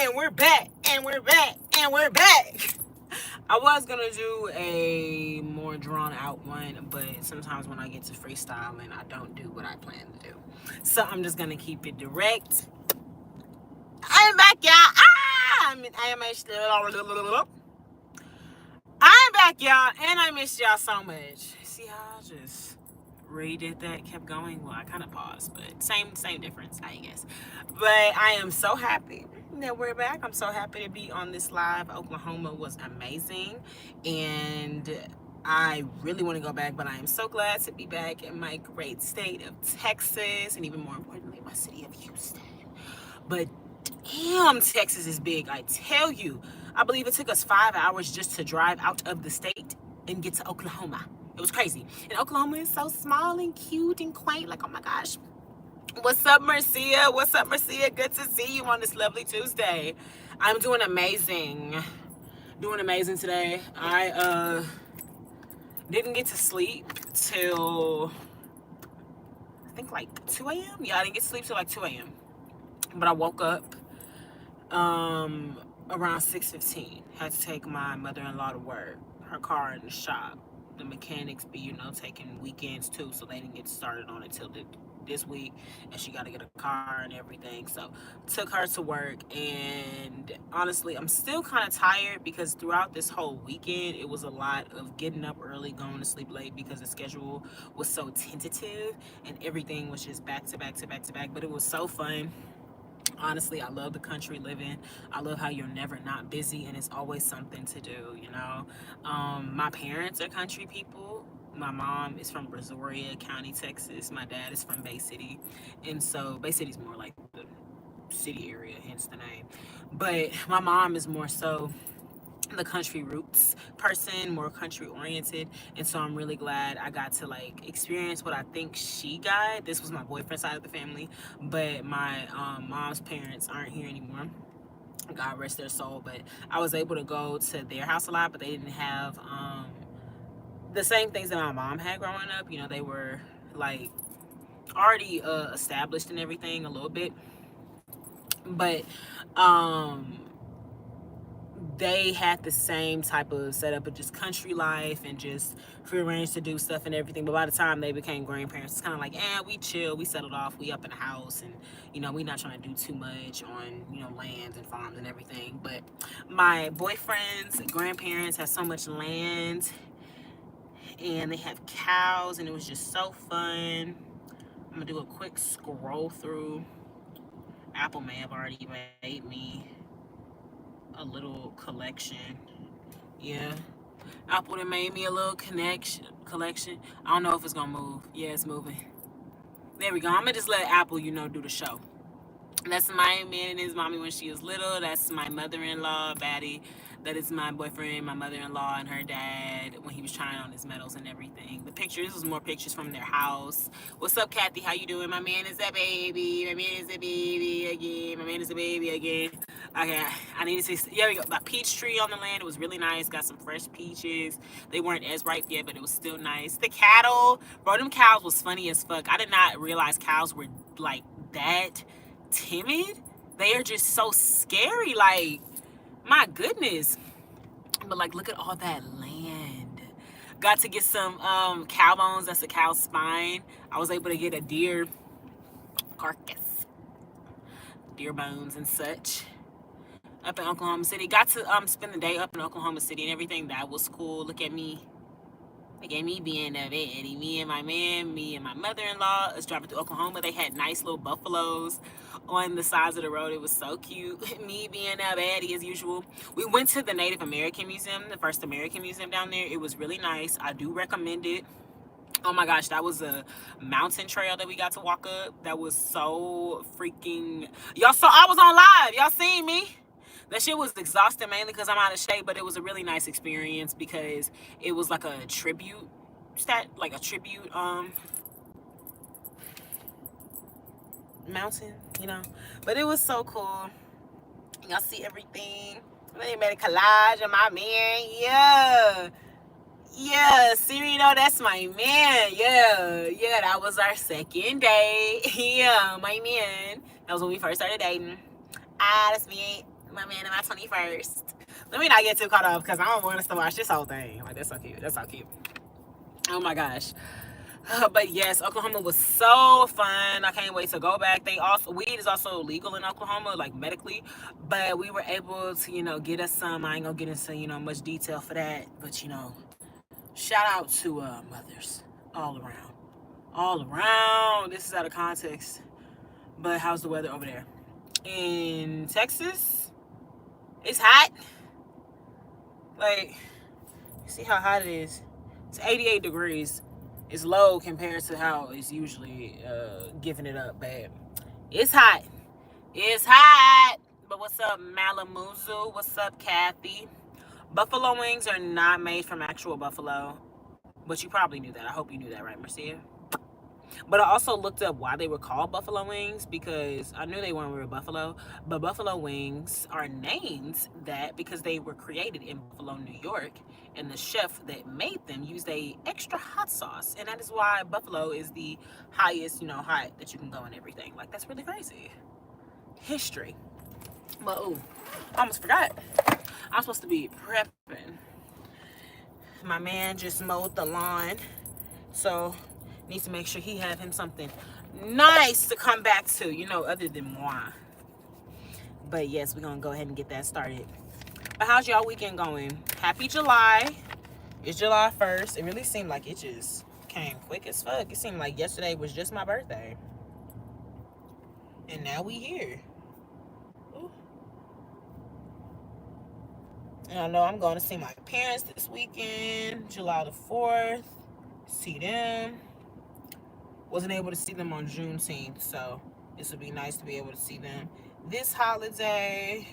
And we're back, and we're back, and we're back. I was gonna do a more drawn out one, but sometimes when I get to freestyling, I don't do what I plan to do. So I'm just gonna keep it direct. I'm back, y'all. I'm back, y'all, and I missed y'all so much. See how I just redid that, kept going. Well, I kind of paused, but same difference, I guess. But I am so happy that we're back. I'm so happy to be on this live. Oklahoma was amazing, and I really want to go back, but I am so glad to be back in my great state of Texas, and even more importantly, my city of Houston. But damn, Texas is big, I tell you. I believe it took us 5 hours just to drive out of the state and get to Oklahoma. It was crazy. And Oklahoma is so small and cute and quaint. Like, oh my gosh. What's up, Marcia? What's up, Marcia? Good to see you on this lovely Tuesday. I'm doing amazing. Doing amazing today. I didn't get to sleep till, I think, like 2 a.m. Yeah, I didn't get to sleep till like 2 a.m. But I woke up around 6:15. Had to take my mother-in-law to work. Her car in the shop. The mechanics be, taking weekends too, so they didn't get started on it till this week, and she got to get a car and everything. So took her to work, and honestly, I'm still kind of tired because throughout this whole weekend, it was a lot of getting up early, going to sleep late because the schedule was so tentative, and everything was just back to back to back to back. But it was so fun. Honestly, I love the country living. I love how you're never not busy and it's always something to do, My parents are country people. My mom is from Brazoria County, Texas. My dad is from Bay City. And so Bay City's more like the city area, hence the name. But my mom is more so the country roots person, more country oriented, and so I'm really glad I got to like experience what I think she got. This was my boyfriend's side of the family, but my mom's parents aren't here anymore, God rest their soul. But I was able to go to their house a lot, but they didn't have the same things that my mom had growing up. They were like already established and everything a little bit, but they had the same type of setup of just country life and just free range to do stuff and everything. But by the time they became grandparents, it's kind of like, we chill, we settled off, we up in the house, and we not trying to do too much on lands and farms and everything. But my boyfriend's grandparents have so much land, and they have cows, and it was just so fun. I'm gonna do a quick scroll through. Apple may have already made me a little collection. Yeah, Apple done made me a little collection. I don't know if it's gonna move. Yeah, it's moving. There we go. I'm gonna just let Apple, do the show. That's my man and his mommy when she was little. That's my mother-in-law, Batty. That is my boyfriend, my mother-in-law, and her dad when he was trying on his medals and everything. The pictures, this was more pictures from their house. What's up, Kathy? How you doing? My man is a baby. My man is a baby again. My man is a baby again. Okay, I need to see. There we go. My peach tree on the land. It was really nice. Got some fresh peaches. They weren't as ripe yet, but it was still nice. The cattle, bro, them cows was funny as fuck. I did not realize cows were like that timid. They are just so scary. Like, my goodness. But like, look at all that land. Got to get some cow bones. That's a cow's spine. I was able to get a deer carcass, deer bones and such up in Oklahoma City. Got to spend the day up in Oklahoma City and everything. That was cool. Look at me. Look at me being a baddie. Me and my man, me and my mother-in-law was driving through Oklahoma. They had nice little buffaloes on the sides of the road. It was so cute. Me being a baddie as usual. We went to the Native American Museum, the first American museum down there. It was really nice. I do recommend it. Oh my gosh, that was a mountain trail that we got to walk up. That was so freaking... Y'all saw, I was on live. Y'all seen me? That shit was exhausting mainly because I'm out of shape, but it was a really nice experience because it was like a tribute mountain, But it was so cool. Y'all see everything. They made a collage of my man. Yeah, Siri, that's my man. Yeah, that was our second date. Yeah, my man. That was when we first started dating. That's me. My man, my 21st. Let me not get too caught up because I don't want us to watch this whole thing. Like, that's so cute. That's so cute. Oh my gosh. But yes, Oklahoma was so fun. I can't wait to go back. Weed is also legal in Oklahoma, like medically, but we were able to, get us some. I ain't gonna get into, much detail for that, but shout out to mothers all around, all around. This is out of context, but how's the weather over there? In Texas, it's hot. Like, see how hot it is? It's 88 degrees. It's low compared to how it's usually giving it up bad. It's hot. It's hot. But what's up, Malamuzu? What's up, Kathy? Buffalo wings are not made from actual buffalo. But you probably knew that. I hope you knew that, right, Marcia? But I also looked up why they were called buffalo wings because I knew they weren't real buffalo. But buffalo wings are named that because they were created in Buffalo, New York. And the chef that made them used a extra hot sauce. And that is why buffalo is the highest, hot that you can go in everything. Like, that's really crazy. History. But, ooh, I almost forgot. I'm supposed to be prepping. My man just mowed the lawn. So needs to make sure he have him something nice to come back to, other than moi. But yes, we're gonna go ahead and get that started. But how's y'all weekend going? Happy July. It's July 1st. It really seemed like it just came quick as fuck. It seemed like yesterday was just my birthday. And now we here. Ooh. And I know I'm going to see my parents this weekend, July the 4th. See them. Wasn't able to see them on Juneteenth, so this would be nice to be able to see them this holiday.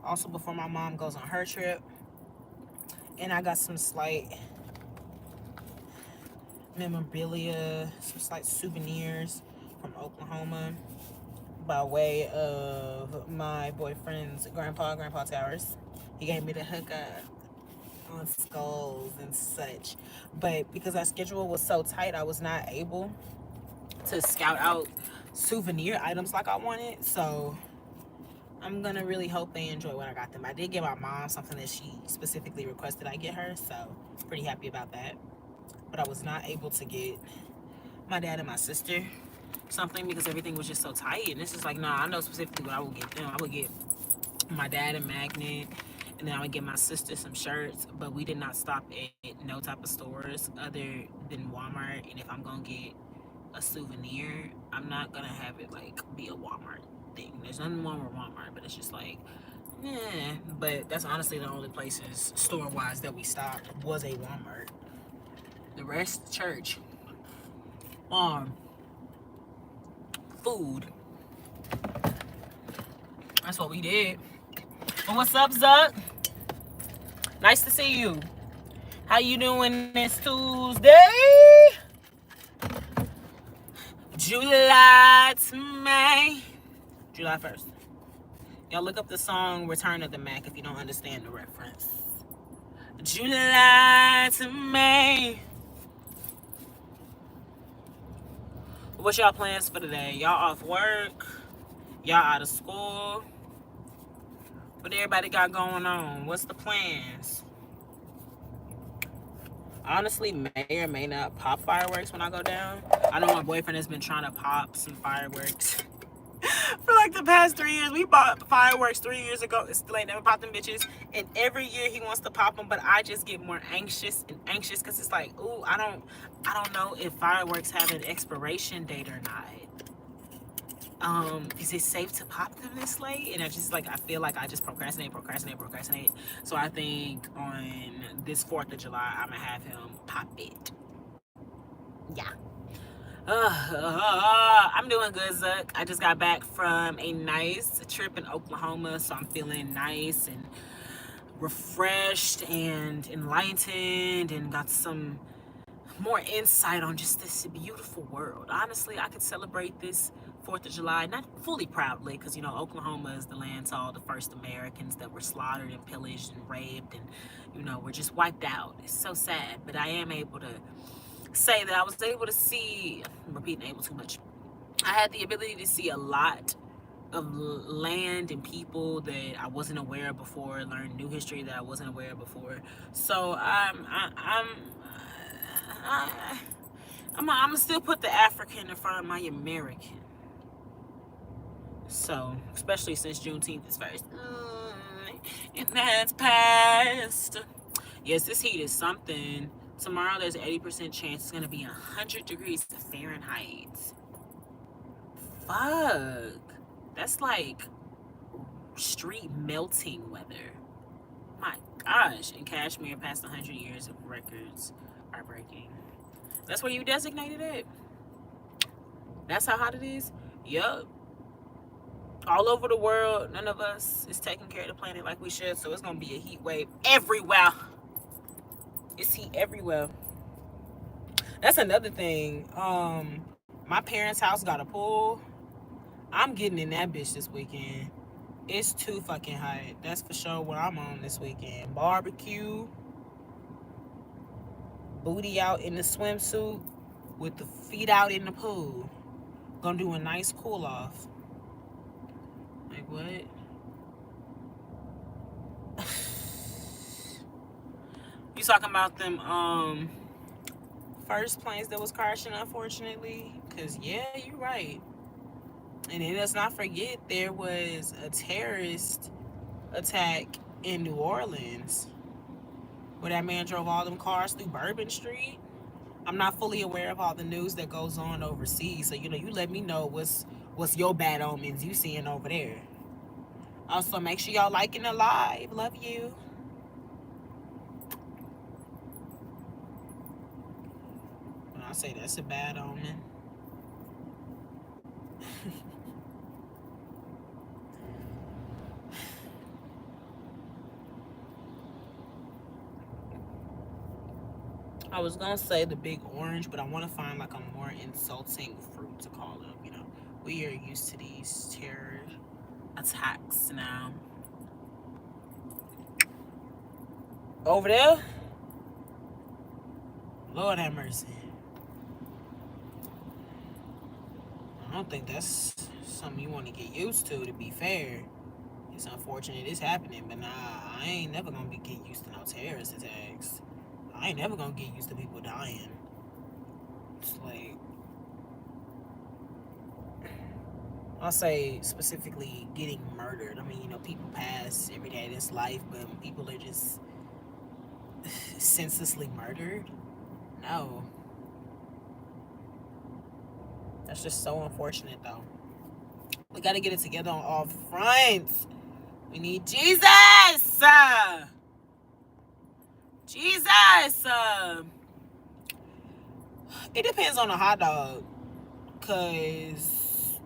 Also before my mom goes on her trip. And I got some slight memorabilia, some slight souvenirs from Oklahoma by way of my boyfriend's grandpa Towers. He gave me the hookup on skulls and such. But because our schedule was so tight, I was not able to scout out souvenir items like I wanted. So I'm gonna really hope they enjoy what I got them. I did get my mom something that she specifically requested I get her, so pretty happy about that. But I was not able to get my dad and my sister something because everything was just so tight. And this is like, nah, I know specifically what I would get them. I would get my dad a magnet, and then I would get my sister some shirts. But we did not stop at no type of stores other than Walmart. And if I'm gonna get a souvenir, I'm not gonna have it like be a Walmart thing. There's nothing wrong with Walmart, but it's just like, yeah. But that's honestly the only places store-wise that we stopped was a Walmart. The rest, church, food. That's what we did. But what's up, Zuck? Nice to see you. How you doing this Tuesday? July to May. July 1st. Y'all look up the song Return of the Mac if you don't understand the reference. July to May. What's y'all plans for today? Y'all off work? Y'all out of school? What everybody got going on? What's the plans? Honestly, may or may not pop fireworks when I go down. I know my boyfriend has been trying to pop some fireworks for like the past 3 years. We bought fireworks 3 years ago. Still ain't never popped them bitches. And every year he wants to pop them, but I just get more anxious and anxious because it's like, ooh, I don't know if fireworks have an expiration date or not. Is it safe to pop them this late? And I feel like I just procrastinate. So I think on this 4th of July, I'm gonna have him pop it. Yeah. I'm doing good, Zuck. I just got back from a nice trip in Oklahoma, so I'm feeling nice and refreshed and enlightened and got some more insight on just this beautiful world. Honestly, I could celebrate this 4th of July, not fully proudly, because, Oklahoma is the land to all the first Americans that were slaughtered and pillaged and raped and, were just wiped out. It's so sad, but I am able to say that I was able to see, I'm repeating able too much. I had the ability to see a lot of land and people that I wasn't aware of before, learn new history that I wasn't aware of before. So I, I'm gonna still put the African in front of my American. So, especially since Juneteenth is first. And that's past. Yes, this heat is something. Tomorrow there's an 80% chance it's gonna be 100 degrees Fahrenheit. Fuck. That's like street melting weather. My gosh. And Kashmir past 100 years of records are breaking. That's where you designated it. That's how hot it is. Yup. All over the world, none of us is taking care of the planet like we should, so it's gonna be a heat wave everywhere. It's heat everywhere. That's another thing. My parents' house got a pool. I'm getting in that bitch this weekend. It's too fucking hot. That's for sure what I'm on this weekend. Barbecue, booty out in the swimsuit with the feet out in the pool. Gonna do a nice cool off. Like what? You talking about them first planes that was crashing, unfortunately? Cause yeah, you're right. And then let's not forget there was a terrorist attack in New Orleans where that man drove all them cars through Bourbon Street. I'm not fully aware of all the news that goes on overseas, so you let me know what's your bad omens you seeing over there. Also, make sure y'all liking the live. Love you. When I say that's a bad omen. I was gonna say the big orange, but I want to find like a more insulting fruit to call them. We are used to these terror attacks now. Over there, Lord have mercy. I don't think that's something you want to get used to be fair. It's unfortunate it's happening, but nah, I ain't never gonna get used to no terrorist attacks. I ain't never gonna get used to people dying. It's like, I'll say specifically getting murdered. I mean, people pass every day of this life, but when people are just senselessly murdered, no. That's just so unfortunate, though. We gotta get it together on all fronts. We need Jesus! Jesus! It depends on the hot dog. Cause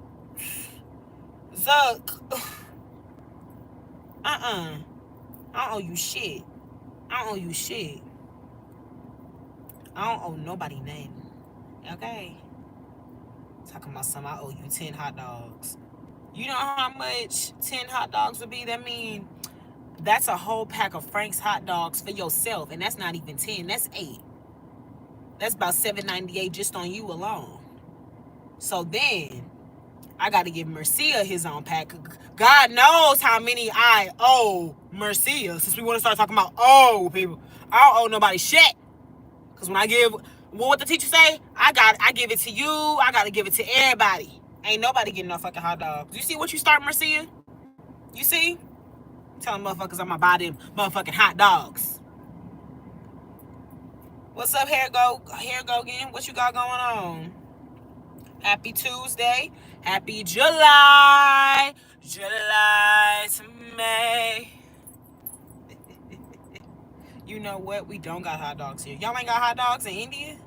Zuck, I don't owe you shit. I don't owe you shit. I don't owe nobody nothing. Okay? Talking about something, I owe you 10 hot dogs. You know how much 10 hot dogs would be? That mean that's a whole pack of Frank's hot dogs for yourself, and that's not even 10. That's 8. That's about $7.98 just on you alone. So then I got to give Mercia his own pack. God knows how many I owe Mercia. Since we want to start talking about people, I don't owe nobody shit. Cause when I give, what the teacher say? I give it to you. I gotta give it to everybody. Ain't nobody getting no fucking hot dogs. You see what you start, Mercia? You see? Telling motherfuckers I'm gonna buy them motherfucking hot dogs. What's up, Hair Go again? What you got going on? Happy Tuesday. Happy July. July to May. You know what? We don't got hot dogs here. Y'all ain't got hot dogs in India?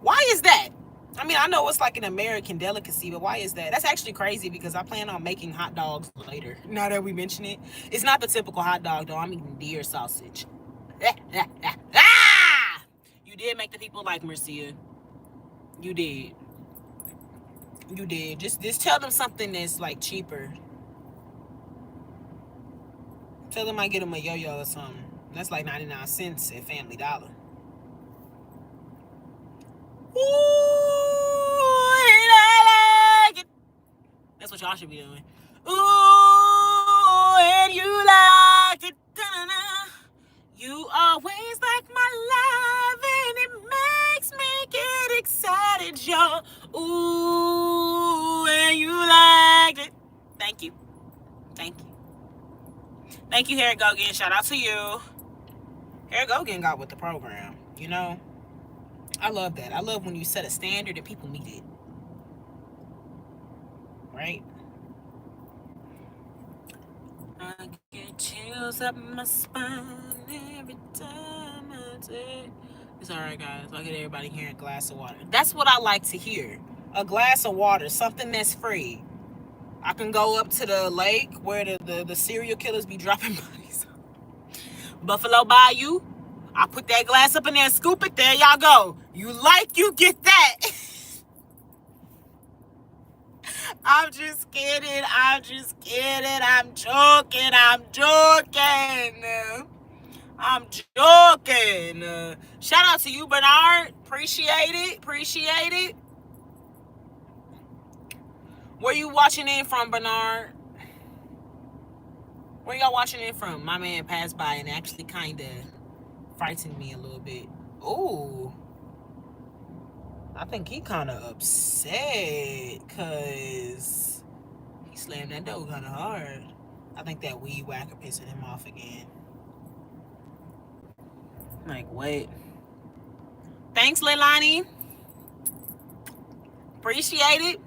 Why is that? I mean, I know it's like an American delicacy, but why is that? That's actually crazy because I plan on making hot dogs later. Now that we mention it. It's not the typical hot dog, though. I'm eating deer sausage. You did make the people like Mercia. You did. You did. Just tell them something that's like cheaper. Tell them I get them a yo-yo or something. That's like 99 cents at Family Dollar. Ooh, I like it. That's what y'all y'all should be doing. Ooh, and you like it. Da-na-na. You always like my love, and it makes me get excited, y'all. Ooh, and you like it. Thank you. Thank you. Thank you, Harry Gogan. Shout out to you. Harry Gogan got with the program. You know, I love that. I love when you set a standard and people meet it. Right? I get chills up my spine every time I take. It's alright, guys. I'll get everybody here a glass of water. That's what I like to hear. A glass of water, something that's free. I can go up to the lake where the serial killers be dropping bodies. Buffalo Bayou. I put that glass up in there and scoop it. There y'all go. You like, you get that. I'm just kidding. I'm just kidding. I'm joking. I'm joking. I'm joking. Shout out to you, Bernard. Appreciate it. Appreciate it. Where you watching in from, Bernard? Where y'all watching in from? My man passed by and actually kind of frightened me a little bit. Ooh. I think he kind of upset because he slammed that door kind of hard. I think that weed whacker pissing him off again. Like, wait. Thanks, Leilani. Appreciate it.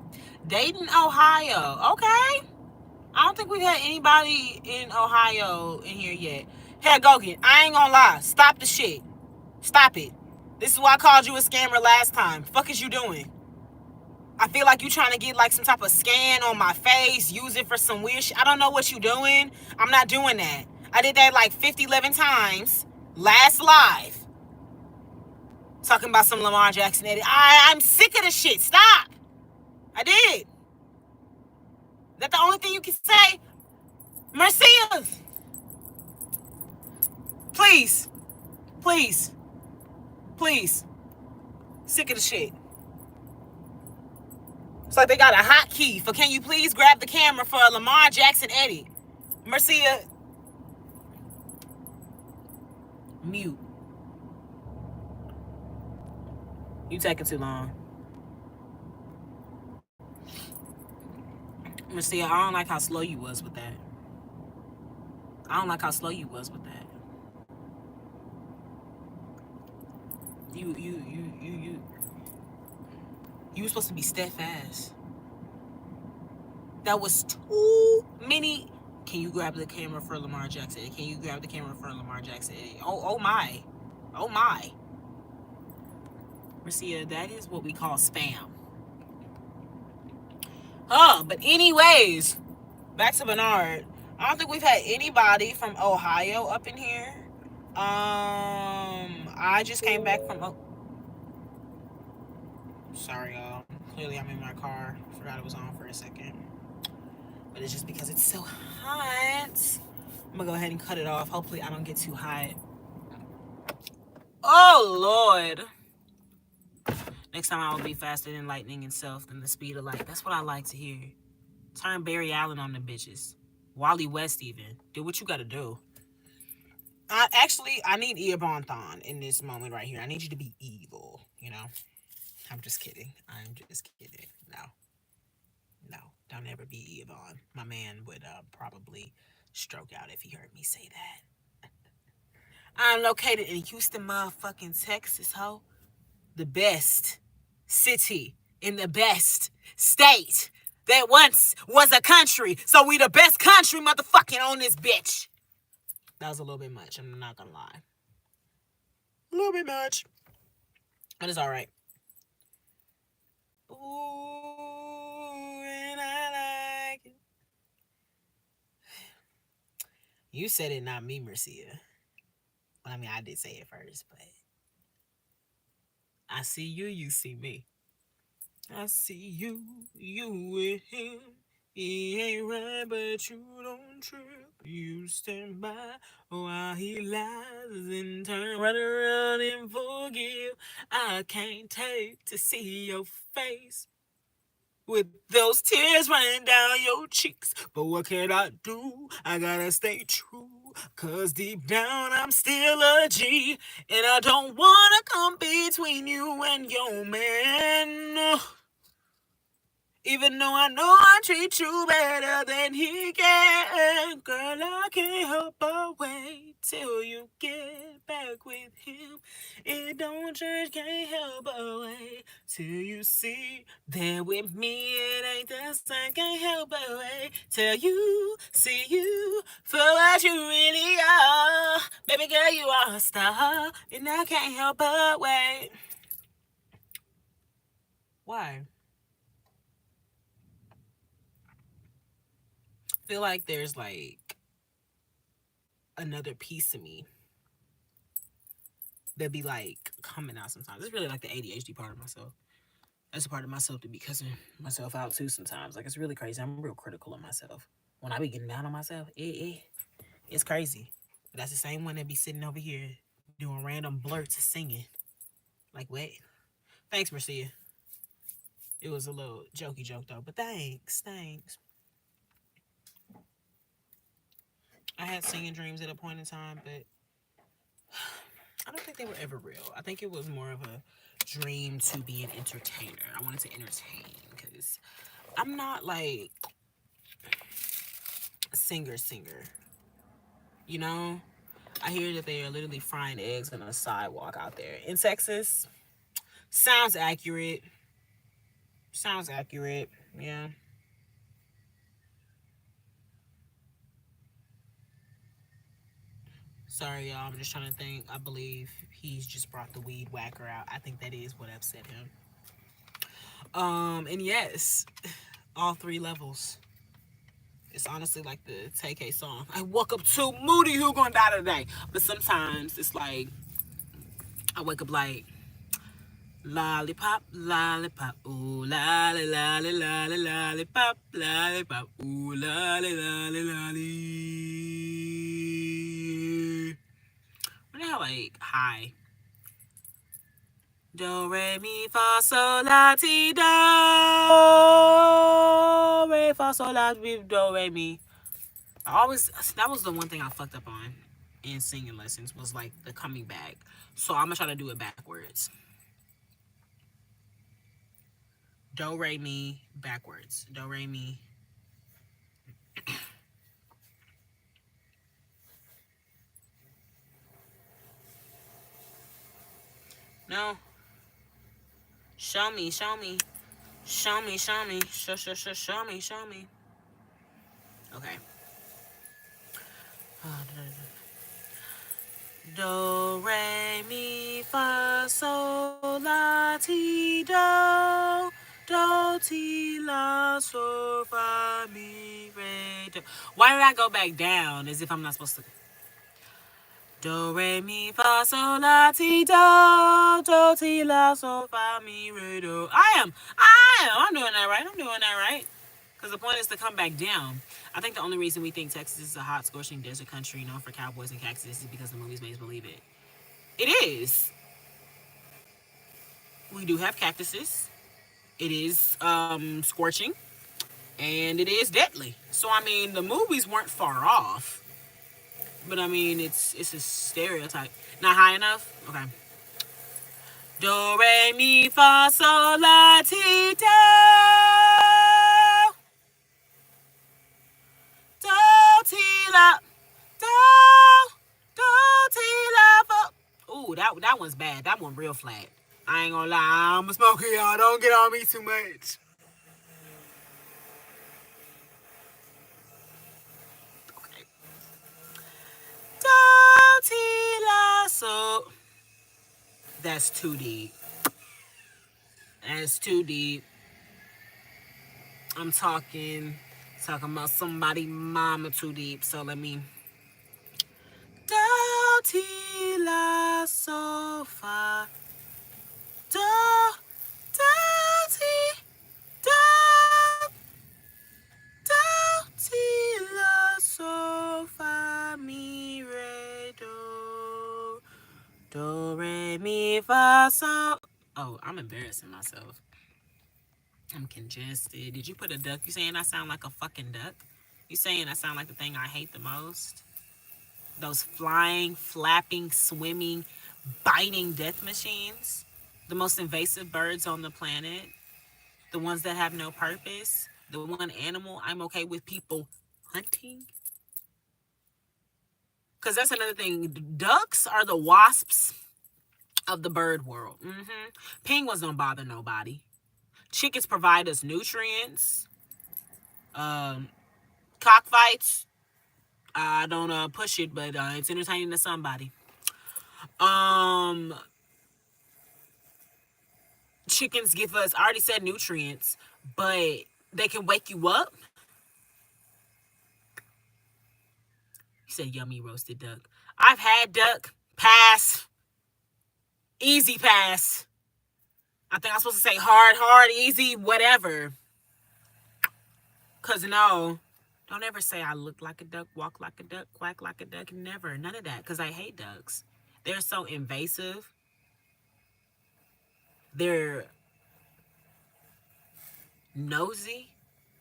Dayton, Ohio. Okay. I don't think we've had anybody in Ohio in here yet. Hey, Gogan, I ain't gonna lie. Stop the shit. Stop it. This is why I called you a scammer last time. Fuck is you doing? I feel like you trying to get like some type of scan on my face, use it for some weird shit. I don't know what you doing. I'm not doing that. I did that like 11 times last live. Talking about some Lamar Jackson edit. I'm sick of the shit. Stop. I did. Is that the only thing you can say? Marcia. Please. Please. Please. Sick of the shit. It's like they got a hotkey for can you please grab the camera for a Lamar Jackson edit. Marcia. Mute. You taking too long. Marcia, I don't like how slow you was with that. I don't like how slow you was with that. You were supposed to be steadfast. That was too many. Can you grab the camera for Lamar Jackson? Can you grab the camera for Lamar Jackson? Oh my. Oh my. Marcia, that is what we call spam. But anyways, back to Bernard. I don't think we've had anybody from Ohio up in here. I just came back from. Sorry, y'all. Clearly, I'm in my car. Forgot it was on for a second. But it's just because it's so hot. I'm gonna go ahead and cut it off. Hopefully, I don't get too hot. Oh Lord. Next time I will be faster than lightning itself than the speed of light. That's what I like to hear. Turn Barry Allen on the bitches. Wally West even. Do what you gotta do. I need Eobonthon in this moment right here. I need you to be evil, you know? I'm just kidding. I'm just kidding. No. Don't ever be Eobon. My man would probably stroke out if he heard me say that. I'm located in Houston, motherfucking Texas, ho. The best city in the best state that once was a country. So we the best country motherfucking on this bitch. That was a little bit much. I'm not gonna lie. A little bit much. But it's alright. Ooh, and I like it. You said it, not me, Marcia. Well, I mean, I did say it first, but I see you, you see me. I see you, you with him. He ain't right, but you don't trip. You stand by while he lies and turn right around and forgive. I can't take to see your face with those tears running down your cheeks. But what can I do? I gotta stay true. Cause deep down I'm still a G. And I don't wanna come between you and your man. Even though I know I treat you better than he can. Girl, I can't help but wait till you get back with him. It don't change, can't help but wait till you see there with me. It ain't the same, can't help but wait till you see you for what you really are. Baby girl, you are a star, and I can't help but wait. Why? Feel like there's like another piece of me that be like coming out sometimes. It's really like the ADHD part of myself. That's a part of myself to be cussing myself out too sometimes. Like it's really crazy. I'm real critical of myself. When I be getting down on myself, it's crazy. But that's the same one that be sitting over here doing random blurts of singing. Like what? Thanks, Marcia. It was a little jokey joke though, but thanks. I had singing dreams at a point in time, but I don't think they were ever real. I think it was more of a dream to be an entertainer. I wanted to entertain because I'm not like a singer. You know, I hear that they are literally frying eggs on a sidewalk out there in Texas. Sounds accurate. Sounds accurate. Yeah. Sorry, y'all. I'm just trying to think. I believe he's just brought the weed whacker out. I think that is what upset him. And yes, all three levels. It's honestly like the TK song. I woke up too moody. Who gonna die today? But sometimes it's like I wake up like lollipop, lollipop, ooh lolly, lolly, lolly, lollipop, lollipop, ooh lolly, lolly, lolly. When I like high. Do re mi fa sol la ti do re fa sol la ti do re mi. I always that was the one thing I fucked up on in singing lessons was like the coming back. So I'm gonna try to do it backwards. Do re mi backwards. Do re mi. No. Show me, show me. Show me, show me. Show me, show me. Okay. Do re mi fa sol la ti do ti la sol fa mi re do. Why did I go back down as if I'm not supposed to? Do re mi fa sol la ti do ti la sol fa mi re do. I'm doing that right. I'm doing that right. Because the point is to come back down. I think the only reason we think Texas is a hot, scorching desert country known for cowboys and cactus is because the movies made us believe it. It is. We do have cactuses. It is scorching, and it is deadly. So I mean, the movies weren't far off. But I mean, it's a stereotype. Not high enough. Okay. Do re mi fa sol la ti do do ti la do do ti la fa. Ooh, that one's bad. That one real flat. I ain't gonna lie, I'm a smoker, y'all. Don't get on me too much. Okay. So that's too deep. That's too deep. I'm talking about somebody mama too deep. So let me. Do ti la so fa do do ti do do ti la so fa mi re do re mi fa so. Oh, I'm embarrassing myself. I'm congested. Did you put a duck? You saying I sound like a fucking duck? You saying I sound like the thing I hate the most? Those flying, flapping, swimming, biting death machines? The most invasive birds on the planet? The ones that have no purpose? The one animal I'm okay with people hunting? Because that's another thing. Ducks are the wasps of the bird world. Penguins don't bother nobody. Chickens provide us nutrients. Um, Cockfights, I don't push it, but it's entertaining to somebody. Um, Chickens give us, I already said nutrients, but they can wake you up. You said yummy roasted duck. I've had duck. Pass. Easy pass. I think I'm supposed to say hard, easy, whatever. Cause no, don't ever say I look like a duck, walk like a duck, quack like a duck. Never, none of that. Cause I hate ducks. They're so invasive. They're nosy.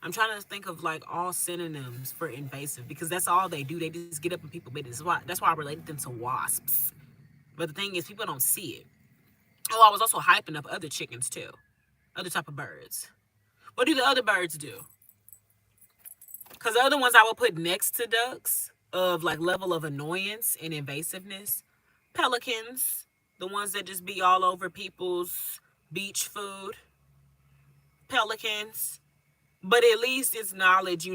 I'm trying to think of like all synonyms for invasive because that's all they do. They just get up in people's business. That's why I related them to wasps. But the thing is, people don't see it. Oh, I was also hyping up other chickens too, other type of birds. What do the other birds do? Because the other ones I would put next to ducks of like level of annoyance and invasiveness. Pelicans, the ones that just be all over people's beach food. Pelicans. But at least it's knowledge,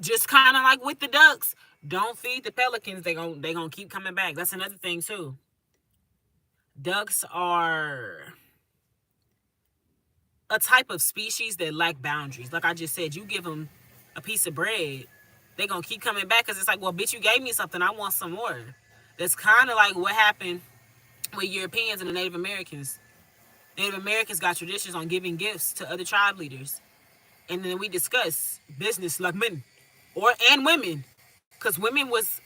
just kind of like with the ducks. Don't feed the pelicans. They gonna keep coming back. That's another thing too. Ducks are a type of species that lack boundaries. Like I just said, you give them a piece of bread, they gonna keep coming back because it's like, well, bitch, you gave me something. I want some more. That's kind of like what happened with Europeans and the Native Americans. Native Americans got traditions on giving gifts to other tribe leaders. And then we discuss business like men and women. Because women was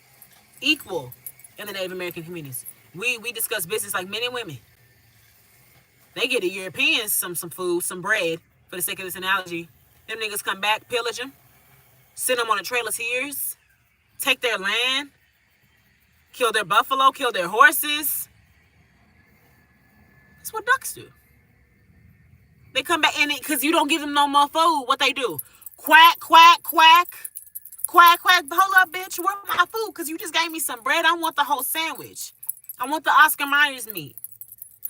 equal in the Native American communities. We discuss business like men and women. They get the Europeans some food, some bread, for the sake of this analogy. Them niggas come back, pillage them, send them on a trail of tears, take their land, kill their buffalo, kill their horses. That's what ducks do. They come back, and because you don't give them no more food, what they do? Quack, quack, quack. Quack, quack. Hold up, bitch. Where's my food? Because you just gave me some bread. I want the whole sandwich. I want the Oscar Myers meat.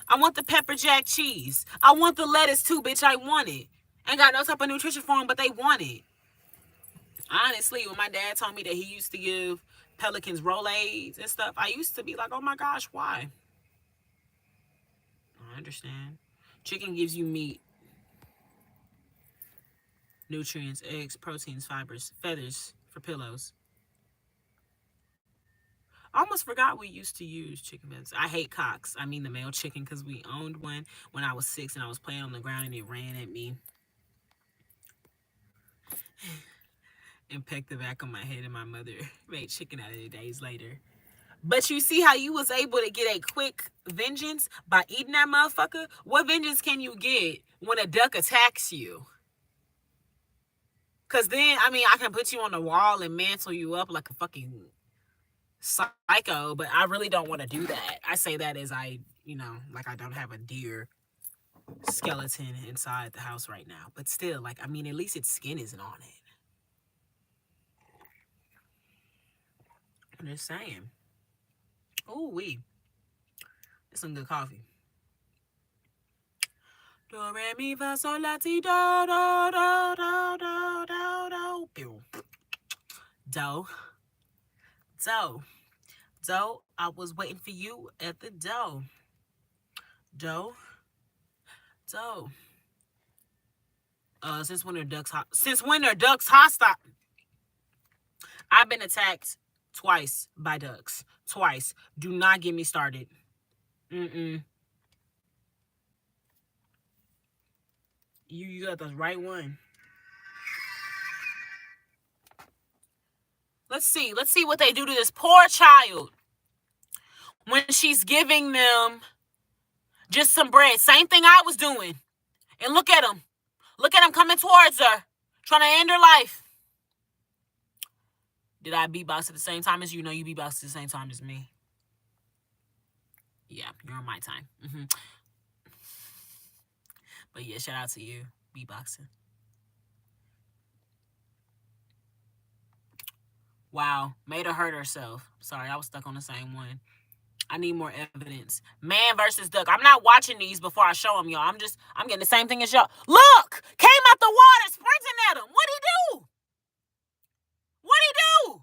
I want the pepper jack cheese. I want the lettuce too, bitch. I want it. Ain't got no type of nutrition for them, but they want it. Honestly, when my dad told me that he used to give pelicans Rolaids and stuff, I used to be like, oh my gosh, why? I understand. Chicken gives you meat, nutrients, eggs, proteins, fibers, feathers for pillows. I almost forgot we used to use chicken feathers. I hate cocks. I mean the male chicken because we owned one when I was 6 and I was playing on the ground and it ran at me and pecked the back of my head, and my mother made chicken out of it days later. But you see how you was able to get a quick vengeance by eating that motherfucker? What vengeance can you get when a duck attacks you? Because then, I can put you on the wall and mantle you up like a fucking psycho, but I really don't want to do that. I say that as like I don't have a deer skeleton inside the house right now. But still, at least its skin isn't on it. I'm just saying. Ooh, it's some good coffee. Do, re, mi, fa, sol, la, ti, do, do, do, do, do, do, do. Do. Do. Do. I was waiting for you at the door. Do. Do. Since when are ducks hostile? I've been attacked twice by ducks. Twice. Do not get me started. You got the right one. Let's see what they do to this poor child when she's giving them just some bread. Same thing I was doing. And look at them. Look at him coming towards her, trying to end her life. Did I beatbox at the same time as you? No, you beatbox at the same time as me. Yeah, you're on my time. But yeah, shout out to you, beatboxing. Wow, made her hurt herself. Sorry, I was stuck on the same one. I need more evidence. Man versus duck. I'm not watching these before I show them, y'all. I'm getting the same thing as y'all. Look! Came out the water, sprinting at him. What'd he do? What'd he do?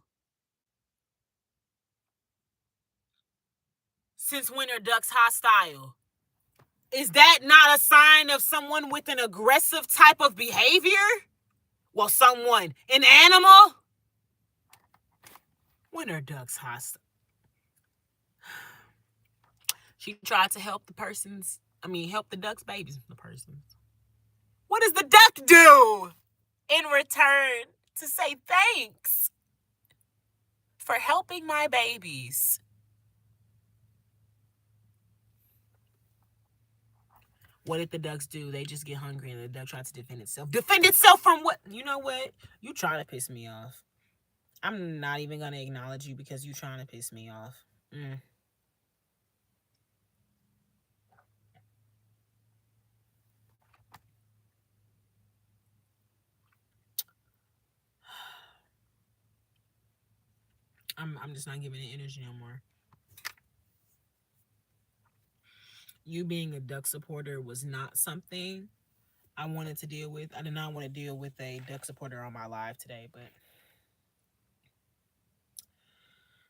Since when are ducks hostile? Is that not a sign of someone with an aggressive type of behavior? Well, someone, an animal? When are ducks hostile? She tried to help help the duck's babies. The persons. What does the duck do in return to say thanks for helping my babies? What did the ducks do? They just get hungry and the duck tried to defend itself. Defend itself from what? You know what? You trying to piss me off. I'm not even going to acknowledge you because you trying to piss me off. I'm just not giving it energy no more. You being a duck supporter was not something I wanted to deal with. I did not want to deal with a duck supporter on my live today, but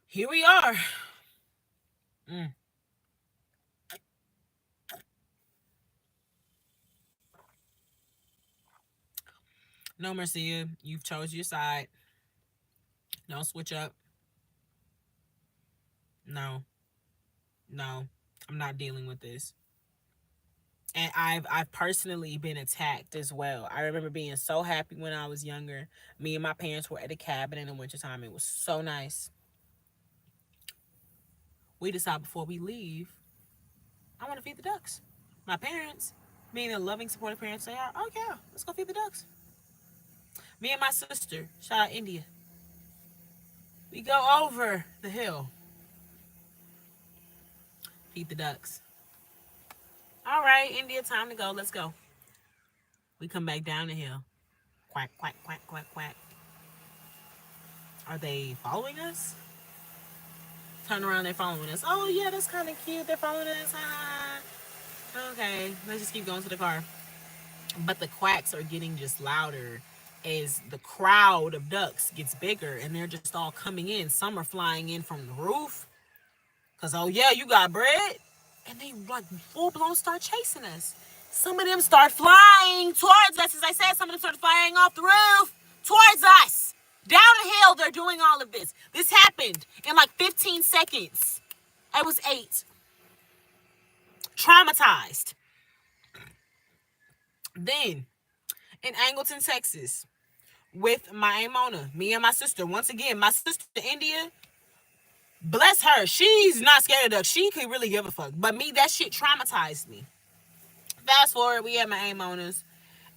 here we are. No, Marcia, you've chose your side. Don't switch up. No, I'm not dealing with this. And I've personally been attacked as well. I remember being so happy when I was younger. Me and my parents were at a cabin in the wintertime. It was so nice. We decided before we leave, I want to feed the ducks. My parents, being the loving, supportive parents they are, oh yeah, let's go feed the ducks. Me and my sister, shout out India, we go over the hill, feed the ducks. All right, India, time to go. Let's go. We come back down the hill. Quack, quack, quack, quack, quack. Are they following us? Turn around, they're following us. Oh, yeah, that's kind of cute. They're following us. Okay, let's just keep going to the car. But the quacks are getting just louder as the crowd of ducks gets bigger and they're just all coming in. Some are flying in from the roof because, oh, yeah, you got bread. And they like full blown start chasing us. Some of them start flying towards us. As I said, some of them start flying off the roof towards us. Down the hill, they're doing all of this. This happened in like 15 seconds. I was 8. Traumatized. Then, in Angleton, Texas, with my Aunt Mona, me and my sister. Once again, my sister India, bless her, she's not scared of ducks. She could really give a fuck. But me, that shit traumatized me. Fast forward, we had my Aunt Mona's.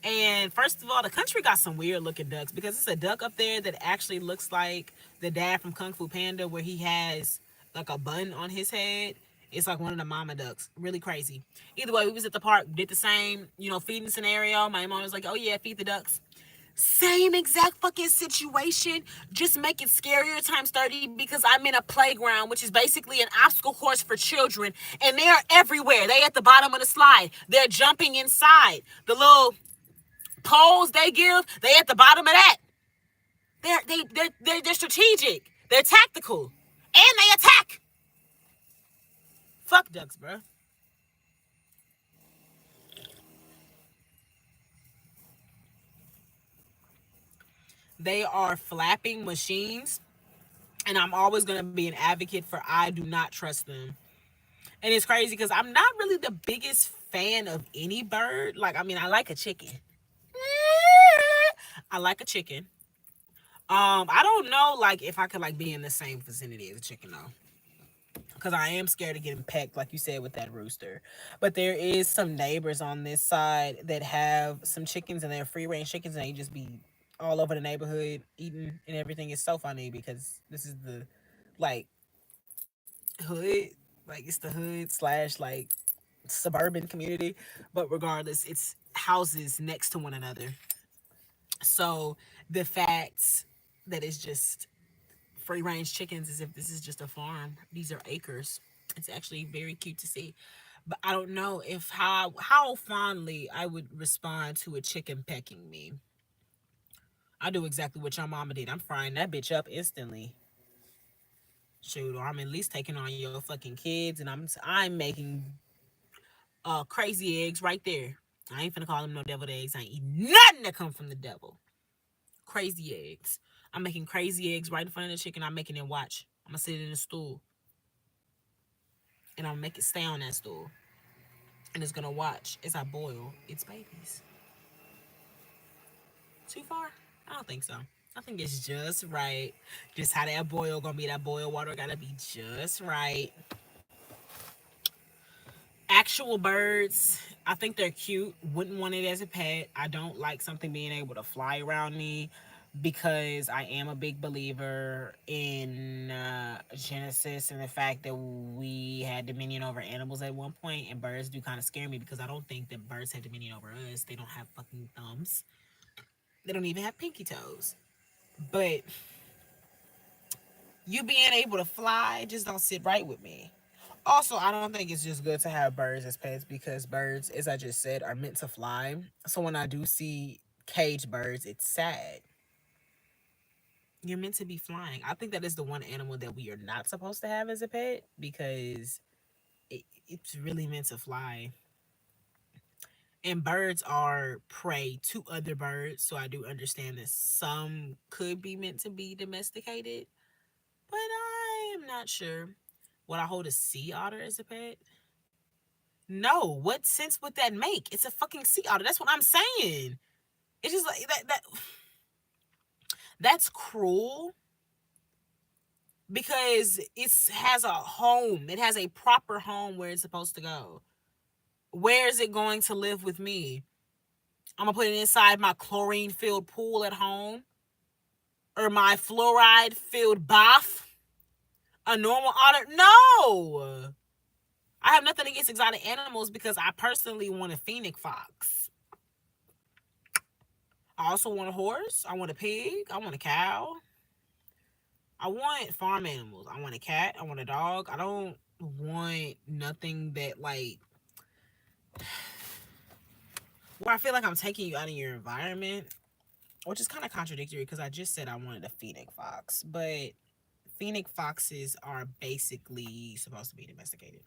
And first of all, the country got some weird looking ducks because it's a duck up there that actually looks like the dad from Kung Fu Panda where he has like a bun on his head. It's like one of the mama ducks. Really crazy. Either way, we was at the park, did the same, feeding scenario. My mom was like, oh yeah, feed the ducks. Same exact fucking situation, just make it scarier times 30 because I'm in a playground, which is basically an obstacle course for children, and they are everywhere. They at the bottom of the slide. They're jumping inside. The little poles they give, they at the bottom of that. They're strategic. They're tactical. And they attack. Fuck ducks, bro. They are flapping machines, and I'm always going to be an advocate for I do not trust them. And it's crazy because I'm not really the biggest fan of any bird. Like, I like a chicken. I like a chicken. I don't know, like, if I could, like, be in the same vicinity as a chicken, though. because I am scared of getting pecked, like you said, with that rooster. But there is some neighbors on this side that have some chickens, and they're free range chickens, and they just be all over the neighborhood eating and everything. It's so funny because this is the like hood, like it's the hood slash like suburban community, but regardless, it's houses next to one another. So the fact that it's just free range chickens as if this is just a farm. These are acres. It's actually very cute to see. But I don't know if how fondly I would respond to a chicken pecking me. I do exactly what your mama did. I'm frying that bitch up instantly. Shoot, or I'm at least taking on your fucking kids, and I'm making crazy eggs right there. I ain't finna call them no deviled eggs. I ain't eating nothing that come from the devil. Crazy eggs. I'm making crazy eggs right in front of the chicken. I'm making it watch. I'm gonna sit in a stool and I'll make it stay on that stool. And it's gonna watch as I boil its babies. Too far? I don't think so. I think it's just right. Just how that boil gonna be. That boil water gotta be just right. Actual birds, I think they're cute. Wouldn't want it as a pet. I don't like something being able to fly around me because I am a big believer in Genesis and the fact that we had dominion over animals at one point, and birds do kind of scare me because I don't think that birds have dominion over us. They don't have fucking thumbs. They don't even have pinky toes. But you being able to fly just don't sit right with me. Also, I don't think it's just good to have birds as pets because birds, as I just said, are meant to fly. So when I do see caged birds, it's sad. You're meant to be flying. I think that is the one animal that we are not supposed to have as a pet because it's really meant to fly. And birds are prey to other birds, so I do understand that some could be meant to be domesticated, but I am not sure. Would I hold a sea otter as a pet? No. What sense would that make? It's a fucking sea otter. That's what I'm saying. It's just like that that's cruel because it has a home. It has a proper home where it's supposed to go. Where is it going to live with me? I'm gonna put it inside my chlorine filled pool at home or my fluoride filled bath. A normal otter? No. I have nothing against exotic animals because I personally want a phoenix fox. I also want a horse. I want a pig. I want a cow. I want farm animals. I want a cat. I want a dog. I don't want nothing that like where I feel like I'm taking you out of your environment, which is kind of contradictory because I just said I wanted a phoenix fox, but phoenix foxes are basically supposed to be domesticated.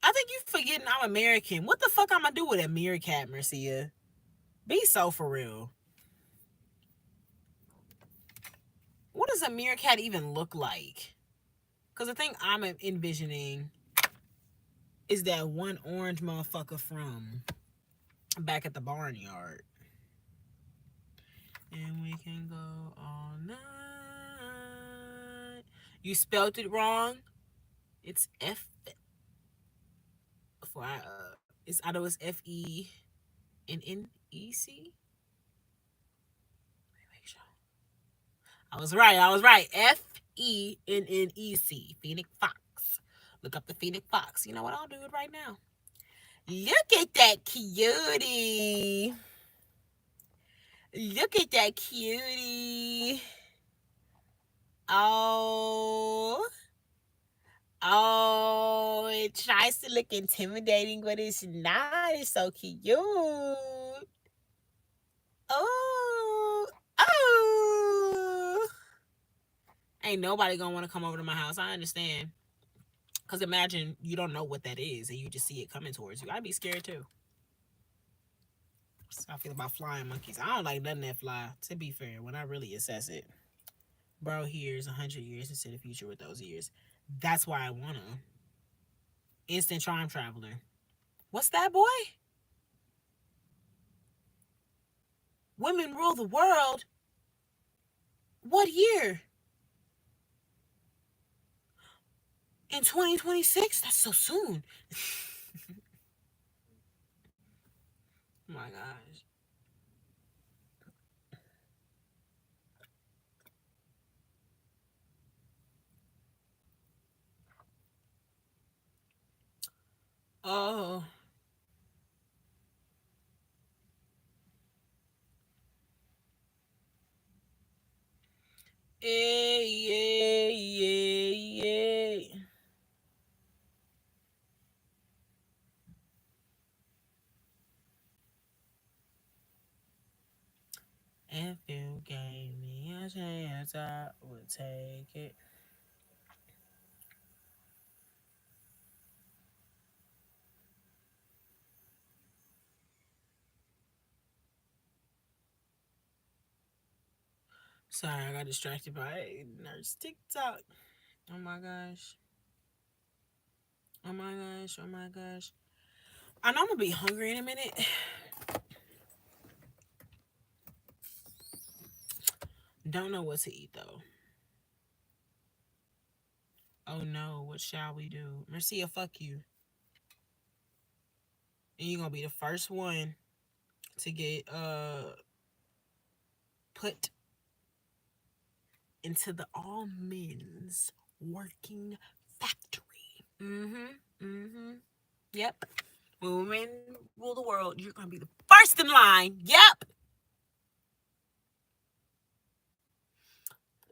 I think you forgetting I'm American. What the fuck I'm gonna do with a meerkat, Mercia? Be so for real. What does a meerkat even look like? Because the thing I'm envisioning is that one orange motherfucker from back at the barnyard. And we can go all night. You spelled it wrong. It's F for it's I know it's FENNEC. Make sure. I was right. I was right. FENNEC. Phoenix Fox. Look up the Phoenix Fox. You know what? I'll do it right now. Look at that cutie. Look at that cutie. Oh. Oh, it tries to look intimidating, but it's not. It's so cute. Oh. Oh. Ain't nobody gonna want to come over to my house. I understand. Because imagine you don't know what that is and you just see it coming towards you. I'd be scared too. That's how I feel about flying monkeys. I don't like nothing that fly, to be fair, when I really assess it. Bro, here's 100 years into the future with those years. That's why I want to. Instant time traveler. What's that, boy? Women rule the world? What year? In 2026? That's so soon. Oh my gosh. Oh. Hey, yeah, yeah, yeah. If you gave me a chance, I would take it. Sorry, I got distracted by nurse TikTok. Oh my gosh. Oh my gosh. Oh my gosh. I know I'm gonna be hungry in a minute. Don't know what to eat though. Oh no, what shall we do? Marcia, fuck you. And you're gonna be the first one to get put into the all men's working factory. Mm-hmm. Mm-hmm. Yep. When women rule the world, you're gonna be the first in line. Yep.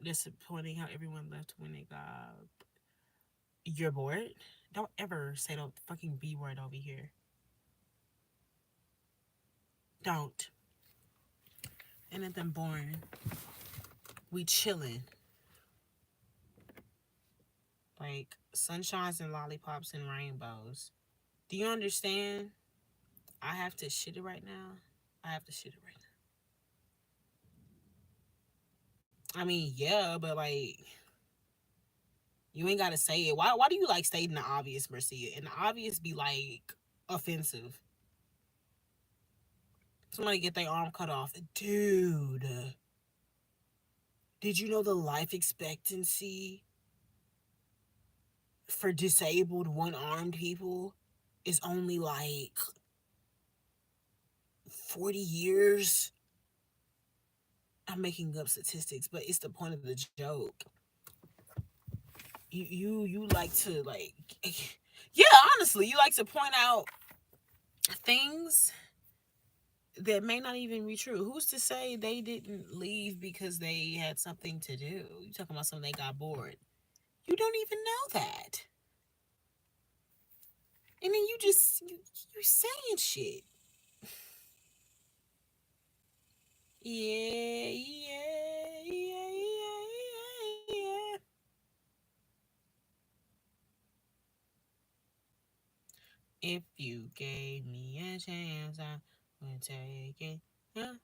Disappointing how everyone left when they got. You're bored? Don't ever say the fucking B word over here. Don't. Ain't nothing boring. We chilling. Like sunshines and lollipops and rainbows. Do you understand? I have to shit it right now. I have to shit it right now. I mean, yeah, but like you ain't gotta say it. Why do you like stating the obvious, Marcia? And the obvious be like offensive. Somebody get their arm cut off. Dude, did you know the life expectancy for disabled one armed people is only like 40 years? I'm making up statistics, but it's the point of the joke. You like to like yeah, honestly, you like to point out things that may not even be true. Who's to say they didn't leave because they had something to do? You talking about something they got bored. You don't even know that. And then you saying shit. Yeah, yeah, yeah, yeah, yeah. If you gave me a chance, I would take it. And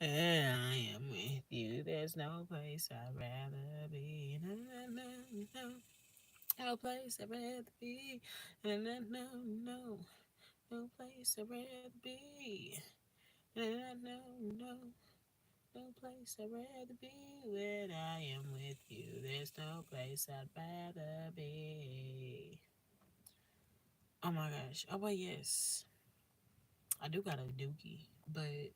I am with you. There's no place I'd rather be. No, no, no, no. No place I'd rather be. No, no, no, no. No place I'd rather be. No, no, no, no. No place I'd rather be when I am with you. There's no place I'd rather be. Oh my gosh. Oh, but yes. I do got a dookie, but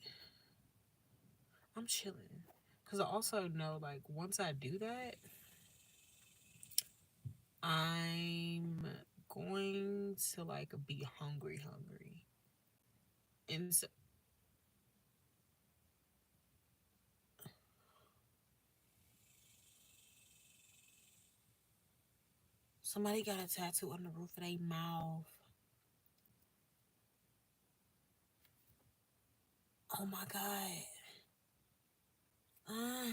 I'm chilling. Because I also know, like, once I do that, I'm going to, like, be hungry, hungry. And so, somebody got a tattoo on the roof of their mouth. Oh my God. Uh,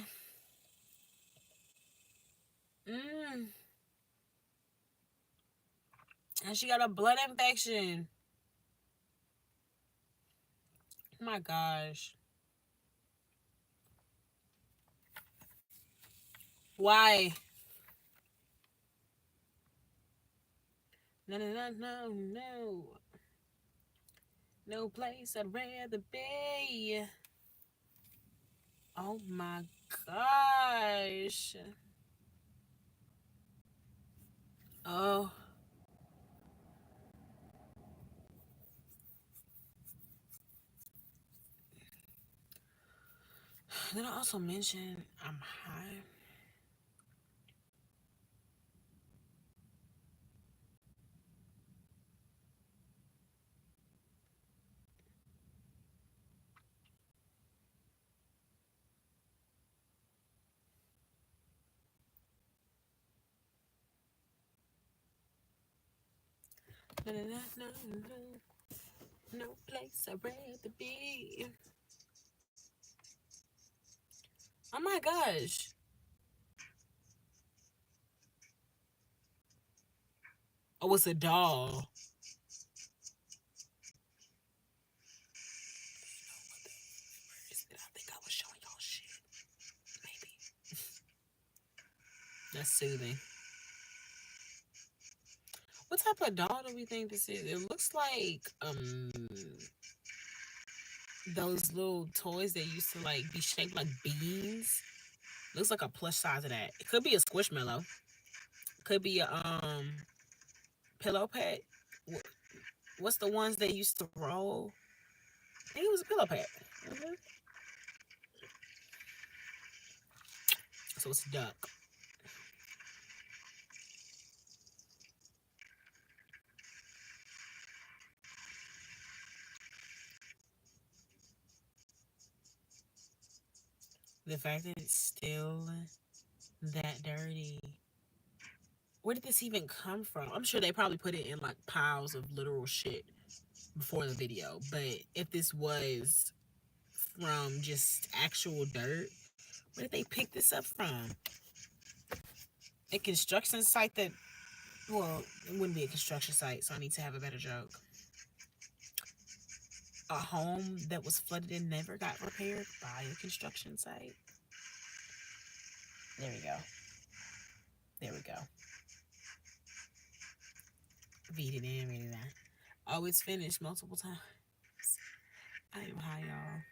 mm. And she got a blood infection. Oh my gosh. Why? No, no, no, no, no. No place I'd rather be. Oh my gosh. Oh, did I also mention I'm high? No, no, no, no, no, no place I'd rather be. Oh my gosh. Oh, it's a doll. Is it? I think I was showing y'all shit. Maybe. That's soothing. What type of doll do we think this is? It looks like those little toys that used to like be shaped like beans. Looks like a plush size of that. It could be a squishmallow. Could be a pillow pet. What's the ones they used to roll? I think it was a pillow pet. Mhm. So it's a duck. The fact that it's still that dirty. Where did this even come from? I'm sure they probably put it in like piles of literal shit before the video. But if this was from just actual dirt, where did they pick this up from? A construction site that, well, it wouldn't be a construction site, so I need to have a better joke. A home that was flooded and never got repaired by a construction site. There we go. There we go. Beat it in, read it in. Oh, it's finished multiple times. I am high, y'all.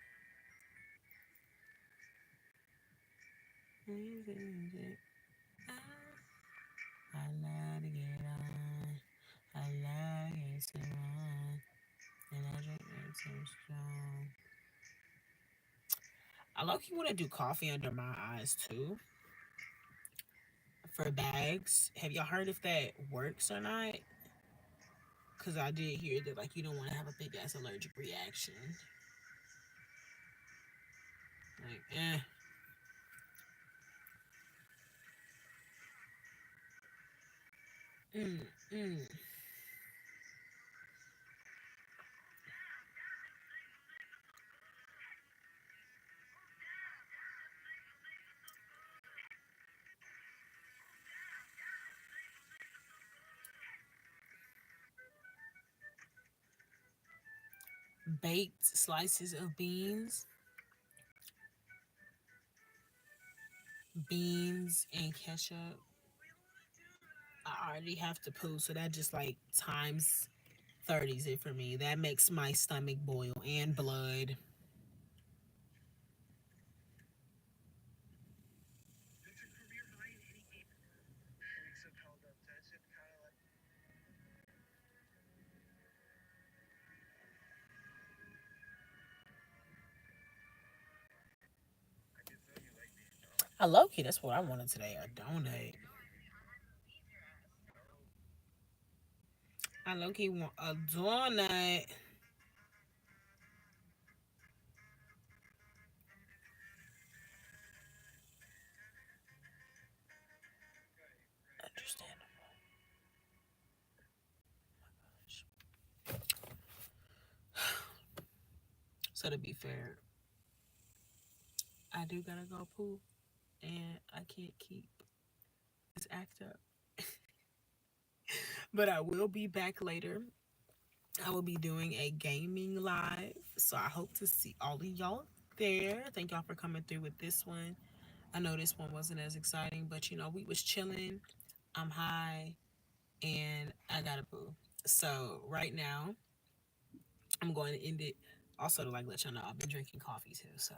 I love to get on. I love it so on. And I drink it so strong. I low key want to do coffee under my eyes too for bags. Have y'all heard if that works or not? Because I did hear that like you don't want to have a big ass allergic reaction. Like, mm, mm. Baked slices of beans and ketchup. I already have to poo, so that just like times 30s it for me. That makes my stomach boil and blood. I low key, that's what I wanted today. A donut. I low key want a donut. Understandable. So to be fair, I do gotta go poo, and I can't keep this act up. But I will be back later. I will be doing a gaming live, so I hope to see all of y'all there. Thank y'all for coming through with this one. I know this one wasn't as exciting, but you know we was chilling. I'm high, and I gotta poo. So right now, I'm going to end it. Also to like let y'all know I've been drinking coffee too. So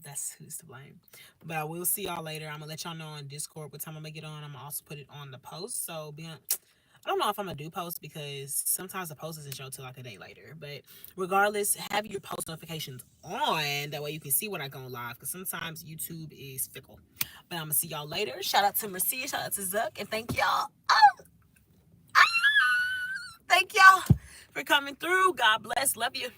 That's who's to blame. But I will see y'all later. I'm gonna let y'all know on Discord what time I'm gonna get on. I'm gonna also put it on the post. So be on. I don't know if I'm gonna do post because sometimes the post doesn't show till like a day later. But regardless, have your post notifications on. That way you can see when I go live. Because sometimes YouTube is fickle. But I'm gonna see y'all later. Shout out to Marcia. Shout out to Zuck. And thank y'all. Thank y'all for coming through. God bless. Love you.